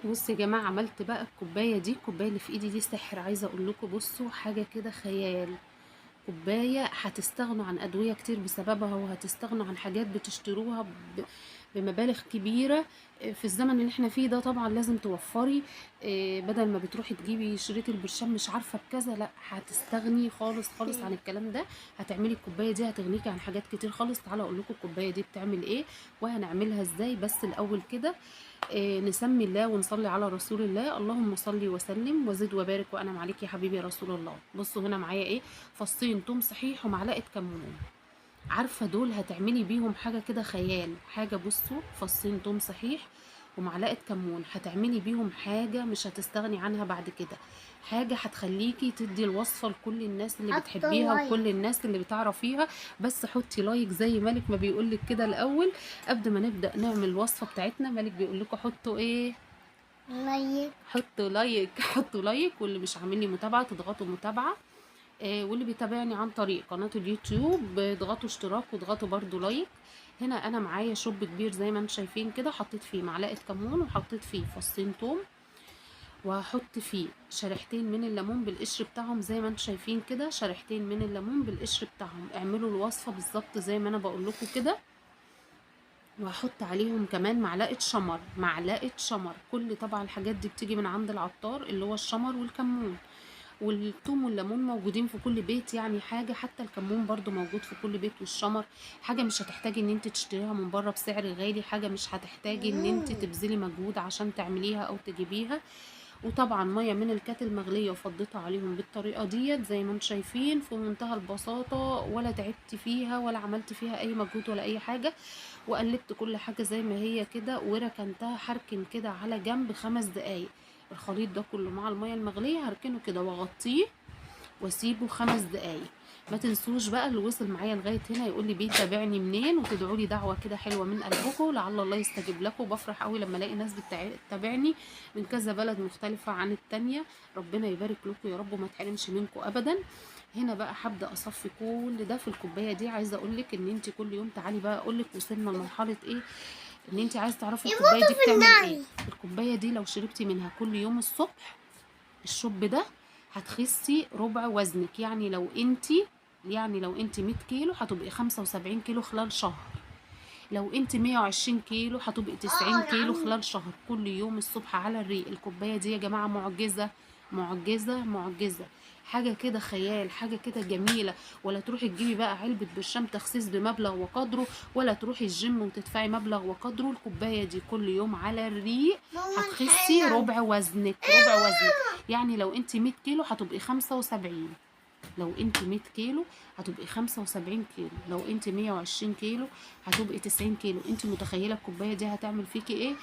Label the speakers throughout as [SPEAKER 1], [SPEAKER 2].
[SPEAKER 1] بصوا يا جماعه، عملت بقى الكوبايه دي. الكوبايه اللي في ايدي دي سحر، عايزه اقول لكم بصوا حاجه كده خيال. كوبايه هتستغنوا عن ادويه كتير بسببها، وهتستغنوا عن حاجات بتشتروها بمبالغ كبيره. في الزمن اللي احنا فيه ده طبعا لازم توفري. بدل ما بتروحي تجيبي شريط البرشام مش عارفه بكذا، لا هتستغني خالص خالص عن الكلام ده. هتعملي الكوبايه دي هتغنيكي عن حاجات كتير خالص. تعالوا اقول لكم الكوبايه دي بتعمل ايه وهنعملها ازاي. بس الاول كده نسمي الله ونصلي على رسول الله. اللهم صل وسلم وزد وبارك وانعم عليك يا حبيبي يا رسول الله. بصوا هنا معايا ايه: فصين توم صحيح ومعلقه كمون. عارفه دول هتعملي بيهم حاجه كده خيال. حاجه بصوا، فصين توم صحيح ومعلقه كمون، هتعملي بيهم حاجه مش هتستغني عنها بعد كده. حاجه هتخليكي تدي الوصفه لكل الناس اللي
[SPEAKER 2] حط
[SPEAKER 1] بتحبيها وكل
[SPEAKER 2] لايك.
[SPEAKER 1] الناس اللي بتعرفيها. بس حطي لايك زي مالك ما بيقولك كده الاول قبل ما نبدا نعمل الوصفه بتاعتنا. مالك بيقول لكم حطوا ايه؟
[SPEAKER 2] لايك.
[SPEAKER 1] حطوا لايك. حطوا لايك. واللي مش عامل لي متابعه تضغطوا متابعه. واللي بيتابعني عن طريق قناة اليوتيوب اضغطوا اشتراك واضغطوا برضو لايك. هنا انا معايا شوب كبير زي ما انتم شايفين كده، حطيت فيه معلقة كمون وحطيت فيه فصين توم، وهحط فيه شريحتين من الليمون بالقشر بتاعهم زي ما انتم شايفين كده. شريحتين من الليمون بالقشر بتاعهم. اعملوا الوصفة بالظبط زي ما انا بقول لكم كده. وهحط عليهم كمان معلقة شمر. معلقة شمر. كل طبعا الحاجات دي بتيجي من عند العطار، اللي هو الشمر والكمون والثوم والليمون موجودين في كل بيت. يعني حاجة حتى الكمون برضو موجود في كل بيت، والشمر حاجة مش هتحتاجي ان انت تشتريها من بره بسعر غالي. حاجة مش هتحتاجي ان انت تبذلي مجهود عشان تعمليها او تجيبيها. وطبعا ميه من الكاتل مغليه وفضيتها عليهم بالطريقه ديت زي ما انتم شايفين في منتهى البساطه، ولا تعبت فيها ولا عملت فيها اي مجهود ولا اي حاجه. وقلبت كل حاجه زي ما هي كده وركنتها. هركن كده على جنب 5 دقايق. الخليط ده كله مع الميه المغليه هركنه كده واغطيه واسيبه 5 دقايق. ما تنسوش بقى اللي وصل معايا لغايه هنا يقول لي بيتابعني منين، وتدعوا لي دعوه كده حلوه من قلبكم لعل الله يستجيب لكم. بفرح قوي لما الاقي ناس بتتابعني من كذا بلد مختلفه عن التانية. ربنا يبارك لكم يا رب وما تحرمش منكم ابدا. هنا بقى هبدا اصفي كل ده في الكوبايه دي. عايزه اقول لك ان انت كل يوم تعالي بقى اقول لك وصلنا لمرحله ايه. ان انت عايزه تعرفي الكوبايه
[SPEAKER 2] يموتوا
[SPEAKER 1] دي
[SPEAKER 2] في
[SPEAKER 1] بتعمل ايه.
[SPEAKER 2] النار.
[SPEAKER 1] الكوبايه دي لو شربتي منها كل يوم الصبح الشوب ده هتخسي ربع وزنك. يعني لو انت 100 كيلو هتبقي 75 كيلو خلال شهر. لو انت 120 كيلو هتبقي 90
[SPEAKER 2] يا
[SPEAKER 1] كيلو
[SPEAKER 2] عمي.
[SPEAKER 1] خلال شهر. كل يوم الصبح على الريق. الكوبايه دي يا جماعه معجزه. معجزه معجزه. حاجه كده خيال. حاجه كده جميله. ولا تروحي تجيبي بقى علبه برشام تخسيس بمبلغ وقدره، ولا تروحي الجيم وتدفعي مبلغ وقدره. الكوبايه دي كل يوم على الريق
[SPEAKER 2] ماما
[SPEAKER 1] هتخسي
[SPEAKER 2] الحلم.
[SPEAKER 1] ربع وزنك. ربع وزنك. يعني لو انت 100 كيلو هتبقي 75. لو انت 100 كيلو هتبقي 75 كيلو. لو انت 120 كيلو هتبقي 90 كيلو. انت متخيله الكوبايه دي هتعمل فيكي ايه؟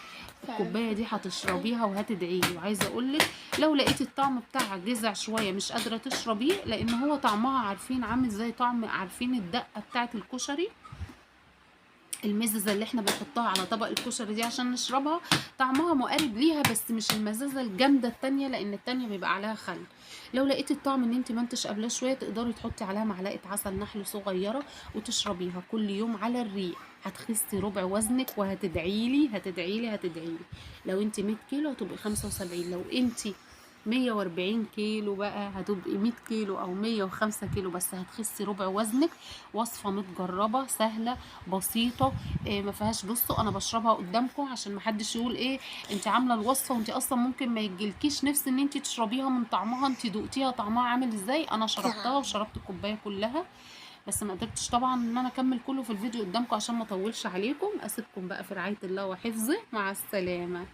[SPEAKER 1] الكوبايه دي هتشربيها وهتدعيلي. وعايزه اقولك لو لقيتي الطعم بتاعها جزع شويه مش قادره تشربيه، لان هو طعمها عارفين عامل زي طعم، عارفين الدقه بتاعه الكشري، المززه اللي احنا بنحطها على طبق الكشري دي عشان نشربها. طعمها مقارب ليها بس مش المزازه الجامده التانية، لان التانية بيبقى عليها خل. لو لقيتي الطعم ان انت ما انتش قابلاه شويه تقدري تحطي عليها معلقه عسل نحل صغيره وتشربيها كل يوم على الريق. هتخسي ربع وزنك وهتدعيلي هتدعيلي هتدعيلي. لو انت 100 كيلو هتبقي 75. لو انت 140 كيلو بقى هتبقي 100 كيلو او 105 كيلو بس هتخسي ربع وزنك. وصفه متجربه سهله بسيطه. ما فيهاش. بصوا انا بشربها قدامكم عشان ما حدش يقول ايه انت عامله الوصفه وانت اصلا ممكن ما يجيلكيش نفس ان انت تشربيها من طعمها. انت دقتيها طعمها عامل ازاي. انا شربتها وشربت الكوبايه كلها. بس ما قدرتش طبعا ان انا اكمل كله في الفيديو قدامكم عشان ما اطولش عليكم. اسيبكم بقى في رعايه الله وحفظه. مع السلامه.